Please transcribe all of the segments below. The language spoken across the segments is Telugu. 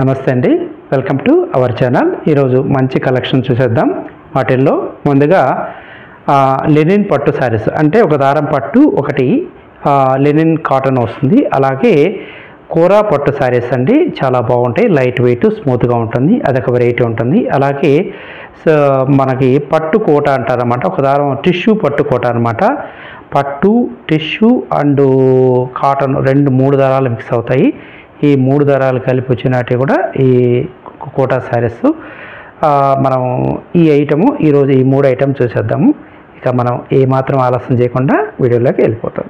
నమస్తే అండి, వెల్కమ్ టు అవర్ ఛానల్. ఈరోజు మంచి కలెక్షన్ చూసేద్దాం. వాటిల్లో ముందుగా లెనిన్ పట్టు శారీస్ అంటే ఒక దారం పట్టు, ఒకటి లెనిన్ కాటన్ వస్తుంది. అలాగే కోరా పట్టు శారీస్ అండి, చాలా బాగుంటాయి. లైట్ వెయిట్, స్మూత్గా ఉంటుంది. అదొక వెరైటీ ఉంటుంది. అలాగే మనకి పట్టు కోట అంటారన్నమాట. ఒక దారం టిష్యూ పట్టు కోట అనమాట. పట్టు, టిష్యూ అండ్ కాటన్ మూడు దారాలు మిక్స్ అవుతాయి. ఈ మూడు దారాలు కలిపి వచ్చినట్టు కూడా ఈ కోటా శారీస్. మనం ఈ ఐటము ఈరోజు ఈ మూడు ఐటమ్ చూసేద్దాము. ఇక మనం ఏమాత్రం ఆలస్యం చేయకుండా వీడియోలోకి వెళ్ళిపోతాం.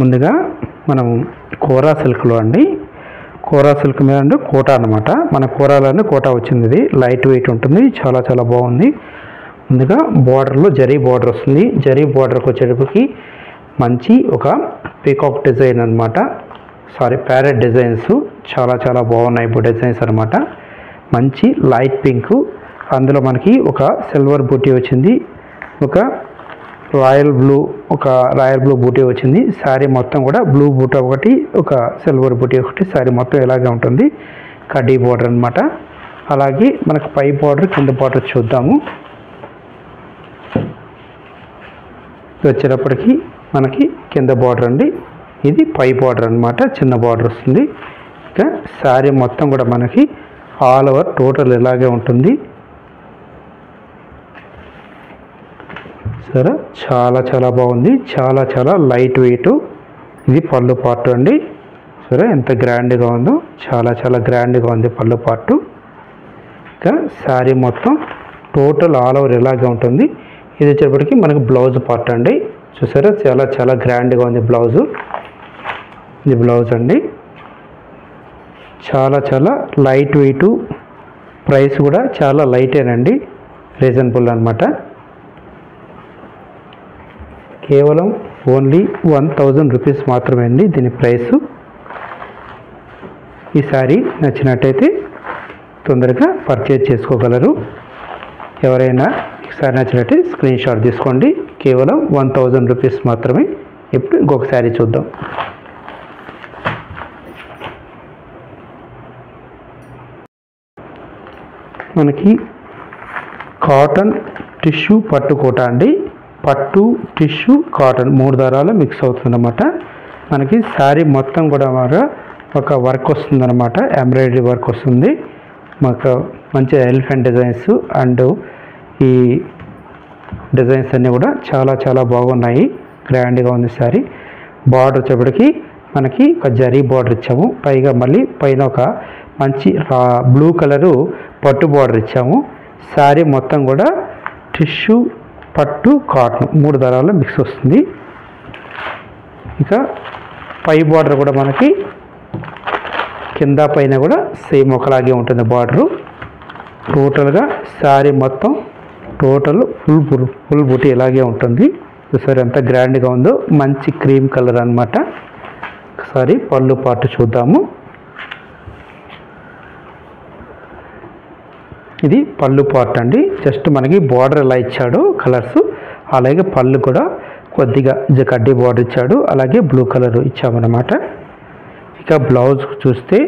ముందుగా మనం కోరా సిల్క్లో అండి, కోరా సిల్క్ మీద అంటే కోటా అనమాట. మన కోరాలోనే కోటా వచ్చింది. ఇది లైట్ వెయిట్ ఉంటుంది, చాలా చాలా బాగుంది. ముందుగా బార్డర్లో జరీ బార్డర్ వస్తుంది. జరీ బార్డర్కి వచ్చేటప్పటికి మంచి ఒక పీకాక్ డిజైన్ అనమాట. ప్యారెట్ డిజైన్స్ చాలా చాలా బాగున్నాయి ఇప్పుడు డిజైన్స్ అనమాట. మంచి లైట్ పింక్, అందులో మనకి ఒక సిల్వర్ బూటీ వచ్చింది, ఒక రాయల్ బ్లూ బూటీ వచ్చింది. శారీ మొత్తం కూడా బ్లూ బూటీ ఒకటి, ఒక సిల్వర్ బూటీ ఒకటి. శారీ మొత్తం ఇలాగే ఉంటుంది. కడ్డీ బార్డర్ అనమాట. అలాగే మనకు పై బార్డర్, కింద బార్డర్ చూద్దాము. వచ్చేటప్పటికి మనకి కింద బార్డర్ అండి, ఇది పై బార్డర్ అనమాట. చిన్న బార్డర్ వస్తుంది. ఇక శారీ మొత్తం కూడా మనకి ఆల్ ఓవర్ టోటల్ ఇలాగే ఉంటుంది. సరే, చాలా చాలా బాగుంది. చాలా చాలా లైట్ వెయిట్. ఇది పళ్ళు పార్ట్ అండి. సరే, ఎంత గ్రాండ్గా ఉందో, చాలా చాలా గ్రాండ్గా ఉంది పళ్ళు పార్ట్. ఇక శారీ మొత్తం టోటల్ ఆల్ ఓవర్ ఇలాగే ఉంటుంది. ఇది వచ్చేటప్పటికి మనకు బ్లౌజ్ పార్ట్ అండి. చూసారా, చాలా చాలా గ్రాండ్గా ఉంది బ్లౌజు. ఇది బ్లౌజ్ అండి. చాలా చాలా లైట్ వెయిట్. ప్రైస్ కూడా చాలా లైటేనండి, రీజనబుల్ అనమాట. కేవలం ఓన్లీ 1000 రూపీస్ మాత్రమే అండి దీని ప్రైసు. ఈ శారీ నచ్చినట్టయితే తొందరగా పర్చేజ్ చేసుకోగలరు. ఎవరైనా శారీ నచ్చినట్టు స్క్రీన్ షాట్ తీసుకోండి. కేవలం 1000 రూపీస్ మాత్రమే. ఇప్పుడు ఇంకొక శారీ చూద్దాం. మనకి కాటన్ టిష్యూ పట్టు కోట అండి. పట్టు, టిష్యూ, కాటన్ మూడు దారాలు మిక్స్ అవుతుందన్నమాట. మనకి శారీ మొత్తం కూడా ఒక వర్క్ వస్తుందన్నమాట. ఎంబ్రాయిడరీ వర్క్ వస్తుంది. మాకు మంచి ఎలిఫెంట్ డిజైన్స్ అండ్ ఈ డిజైన్స్ అన్నీ కూడా చాలా చాలా బాగున్నాయి. గ్రాండ్గా ఉంది శారీ. బార్డర్ వచ్చేప్పటికి మనకి ఒక జరీ బార్డర్ ఇచ్చాము. పైగా మళ్ళీ పైన ఒక మంచి బ్లూ కలరు పట్టు బార్డర్ ఇచ్చాము. శారీ మొత్తం కూడా టిష్యూ, పట్టు, కాటన్ మూడు దారాల్లో మిక్స్ వస్తుంది. ఇక పై బార్డర్ కూడా మనకి కింద పైన కూడా సేమ్ ఒకలాగే ఉంటుంది బార్డరు. టోటల్గా శారీ మొత్తం టోటల్ ఫుల్ బూటీ ఇలాగే ఉంటుంది. చూసారు ఎంత గ్రాండ్గా ఉందో. మంచి క్రీమ్ కలర్ అనమాట. ఒకసారి పళ్ళు పార్ట్ చూద్దాము. ఇది పళ్ళు పార్ట్ అండి. జస్ట్ మనకి బార్డర్ ఎలా ఇచ్చాడు కలర్స్, అలాగే పళ్ళు కూడా కొద్దిగా కడ్డీ బార్డర్ ఇచ్చాడు. అలాగే బ్లూ కలర్ ఇచ్చామన్నమాట. ఇక బ్లౌజ్ చూస్తే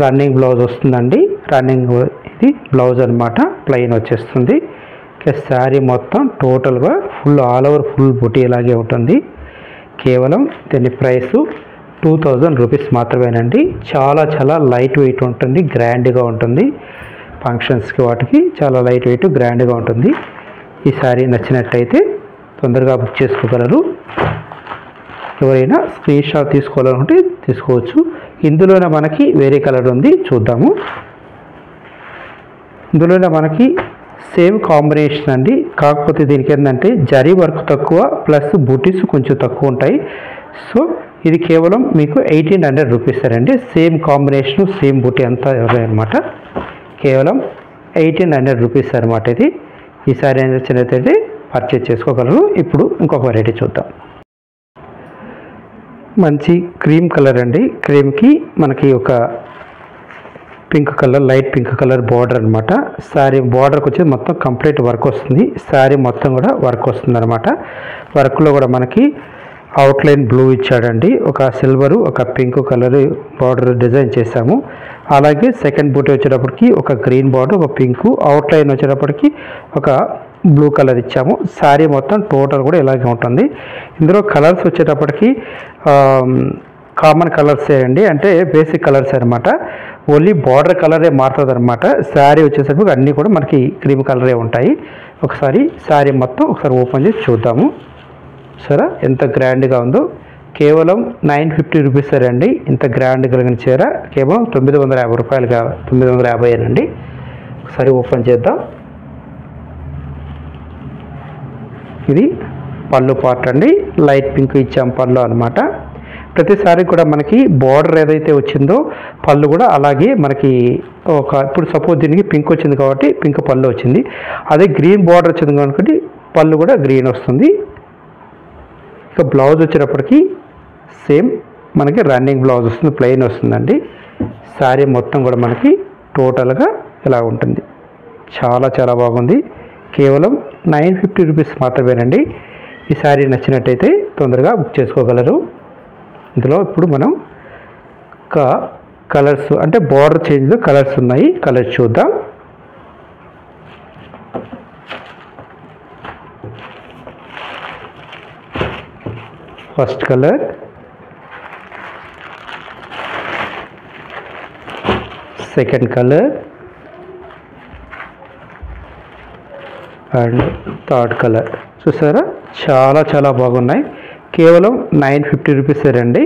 రన్నింగ్ బ్లౌజ్ వస్తుందండి. రన్నింగ్ ఇది బ్లౌజ్ అనమాట. ప్లెయిన్ వచ్చేస్తుంది. ఇక శారీ మొత్తం టోటల్గా ఆల్ ఓవర్ ఫుల్ బుటీ ఇలాగే ఉంటుంది. కేవలం దీని ప్రైసు 2000 రూపీస్ మాత్రమేనండి. చాలా చాలా లైట్ వెయిట్ ఉంటుంది, గ్రాండ్గా ఉంటుంది. ఫంక్షన్స్కి వాటికి చాలా లైట్ వెయిట్, గ్రాండ్గా ఉంటుంది. ఈ శారీ నచ్చినట్టయితే తొందరగా బుక్ చేసుకోగలరు. ఎవరైనా స్క్రీన్ షాట్ తీసుకోవాలనుకుంటే తీసుకోవచ్చు. ఇందులోనే మనకి వేరే కలర్ ఉంది, చూద్దాము. ఇందులోనే మనకి సేమ్ కాంబినేషన్ అండి. కాకపోతే దీనికి ఏంటంటే జరీ వర్క్ తక్కువ, ప్లస్ బూటీస్ కొంచెం తక్కువ ఉంటాయి. సో ఇది కేవలం మీకు 1800 రూపీస్ అండి. సేమ్ కాంబినేషను, సేమ్ బూటీ అంతా అనమాట. కేవలం 1800 రూపీస్ అనమాట ఇది. ఈ సారీ నచ్చినట్లయితే పర్చేజ్ చేసుకోగలరు. ఇప్పుడు ఇంకొక వెరైటీ చూద్దాం. మంచి క్రీమ్ కలర్ అండి. క్రీమ్కి మనకి ఒక pink colour, light pink colour border అనమాట. శారీ బార్డర్కి వచ్చేది మొత్తం కంప్లీట్ వర్క్ వస్తుంది. శారీ మొత్తం కూడా వర్క్ వస్తుంది అనమాట. వర్క్లో కూడా మనకి అవుట్లైన్ బ్లూ ఇచ్చాడండి, ఒక సిల్వరు ఒక పింక్ కలర్ బార్డర్ డిజైన్ చేసాము. అలాగే సెకండ్ బూటీ వచ్చేటప్పటికి ఒక గ్రీన్ బార్డర్, ఒక పింక్, అవుట్లైన్ వచ్చేటప్పటికి ఒక బ్లూ కలర్ ఇచ్చాము. శారీ మొత్తం టోటల్ కూడా ఇలాగే ఉంటుంది. ఇందులో కలర్స్ వచ్చేటప్పటికి కామన్ కలర్సే అండి, అంటే బేసిక్ కలర్స్ అనమాట. ఓన్లీ బార్డర్ కలరే మారుతుంది అనమాట. శారీ వచ్చేసరికి అన్నీ కూడా మనకి క్రీమ్ కలరే ఉంటాయి. ఒకసారి శారీ మొత్తం ఒకసారి ఓపెన్ చేసి చూద్దాము. సరే ఎంత గ్రాండ్గా ఉందో. కేవలం 950 రూపీస్ అండి. ఇంత గ్రాండ్ కలిగిన చీర కేవలం 950 రూపాయలు, 950 అండి. ఒకసారి ఓపెన్ చేద్దాం. ఇది పళ్ళు పార్ట్ అండి, లైట్ పింక్ ఇచ్చాం పళ్ళు అనమాట. ప్రతిసారి కూడా మనకి బార్డర్ ఏదైతే వచ్చిందో పళ్ళు కూడా అలాగే మనకి ఇప్పుడు సపోజ్ దీనికి పింక్ వచ్చింది కాబట్టి పింక్ పళ్ళు వచ్చింది. అదే గ్రీన్ బార్డర్ వచ్చింది కాబట్టి పళ్ళు కూడా గ్రీన్ వస్తుంది. ఇక బ్లౌజ్ వచ్చేటప్పటికి సేమ్ మనకి రన్నింగ్ బ్లౌజ్ వస్తుంది, ప్లెయిన్ వస్తుందండి. శారీ మొత్తం కూడా మనకి టోటల్గా ఇలా ఉంటుంది. చాలా చాలా బాగుంది. కేవలం 950 రూపీస్ మాత్రమేనండి. ఈ శారీ నచ్చినట్టయితే తొందరగా బుక్ చేసుకోగలరు. ఇందులో ఇప్పుడు మనం కలర్స్ అంటే బార్డర్ చేంజ్లో కలర్స్ ఉన్నాయి, కలర్స్ చూద్దాం. First colour, second colour and third colour. చూసారా చాలా చాలా బాగున్నాయి. కేవలం 950 రూపీస్ రండి.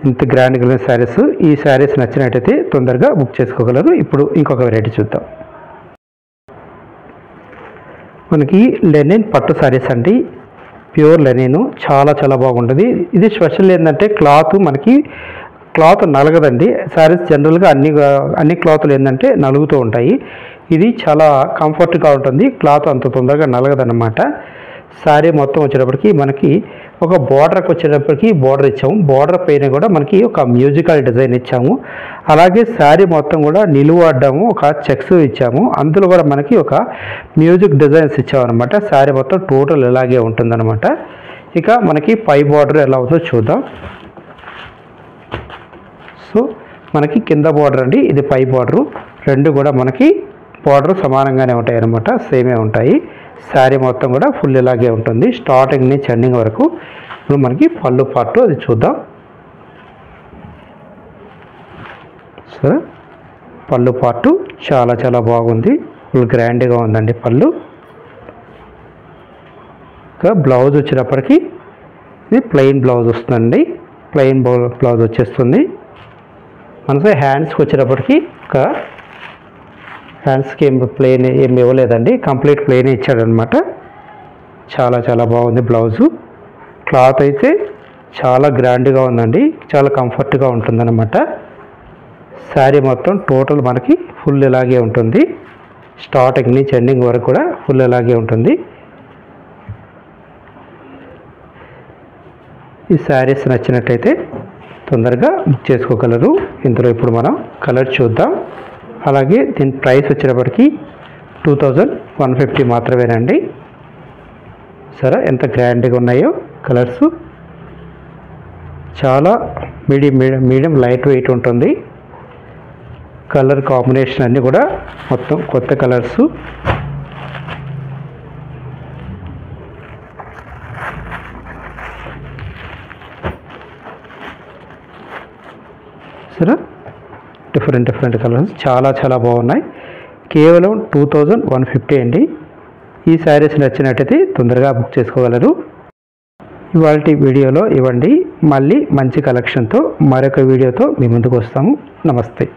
ఇంత గ్రాండ్ కలిగిన శారీస్. ఈ శారీస్ నచ్చినట్టయితే తొందరగా బుక్ చేసుకోగలరు. ఇప్పుడు ఇంకొక వెరైటీ చూద్దాం. మనకి లెనిన్ పట్టు శారీస్ అండి, ప్యూర్ లెనిన్, చాలా చాలా బాగుంటుంది. ఇది స్పెషల్ ఏంటంటే క్లాత్ నలగదండి. శారీస్ జనరల్గా అన్ని క్లాతులు ఏంటంటే నలుగుతూ ఉంటాయి. ఇది చాలా కంఫర్ట్గా ఉంటుంది, క్లాత్ అంత తొందరగా నలగదన్నమాట. శారీ మొత్తం వచ్చేటప్పటికి మనకి ఒక బార్డర్కి వచ్చేటప్పటికి బార్డర్ ఇచ్చాము. బార్డర్ పైన కూడా మనకి ఒక మ్యూజికల్ డిజైన్ ఇచ్చాము. అలాగే శారీ మొత్తం కూడా నిలువడ్డాము, ఒక చెక్స్ ఇచ్చాము. అందులో కూడా మనకి ఒక మ్యూజిక్ డిజైన్స్ ఇచ్చామన్నమాట. శారీ మొత్తం టోటల్ ఇలాగే ఉంటుందన్నమాట. ఇక మనకి పై బార్డర్ ఎలా ఉందో చూద్దాం. సో మనకి కింద బార్డర్ అండి, ఇది పై బార్డరు. రెండు కూడా మనకి బార్డర్ సమానంగానే ఉంటాయి అన్నమాట, సేమే ఉంటాయి. శారీ మొత్తం కూడా ఫుల్ ఇలాగే ఉంటుంది, స్టార్టింగ్ నుంచి ఎండింగ్ వరకు. ఇప్పుడు మనకి పళ్ళు పార్ట్ అది చూద్దాం. సరే పళ్ళు పార్ట్ చాలా చాలా బాగుంది, ఫుల్ గ్రాండ్గా ఉందండి పళ్ళు. ఇంకా బ్లౌజ్ వచ్చేటప్పటికి ఇది ప్లెయిన్ బ్లౌజ్ వస్తుందండి, ప్లెయిన్ బ్లౌజ్ వచ్చేస్తుంది. మనకి హ్యాండ్స్కి వచ్చేటప్పటికి హ్యాండ్స్కి ఏమి ఇవ్వలేదండి, కంప్లీట్ ప్లెయిన్ ఇచ్చాడనమాట. చాలా చాలా బాగుంది బ్లౌజు. క్లాత్ అయితే చాలా గ్రాండ్గా ఉందండి, చాలా కంఫర్ట్గా ఉంటుందన్నమాట. శారీ మొత్తం టోటల్ మనకి ఫుల్ ఇలాగే ఉంటుంది, స్టార్టింగ్ నుంచి ఎండింగ్ వరకు కూడా ఫుల్ ఇలాగే ఉంటుంది. ఈ శారీస్ నచ్చినట్టయితే తొందరగా బుక్ చేసుకోగలరు. ఇందులో ఇప్పుడు మనం కలర్ చూద్దాం. అలాగే దీని ప్రైస్ వచ్చేటప్పటికి 2150 మాత్రమేనండి. సరే ఎంత గ్రాండ్గా ఉన్నాయో కలర్స్. చాలా మీడియం లైట్ వెయిట్ ఉంటుంది. కలర్ కాంబినేషన్ అన్నీ కూడా మొత్తం కొత్త కలర్సు. సరే డిఫరెంట్ కలర్స్ చాలా చాలా బాగున్నాయి. కేవలం 2150 అండి. ఈ శారీస్ నచ్చినట్టయితే తొందరగా బుక్ చేసుకోగలరు. ఇవాల్టి వీడియోలో ఇవ్వండి. మళ్ళీ మంచి కలెక్షన్తో మరొక వీడియోతో మీ ముందుకు వస్తాము. నమస్తే.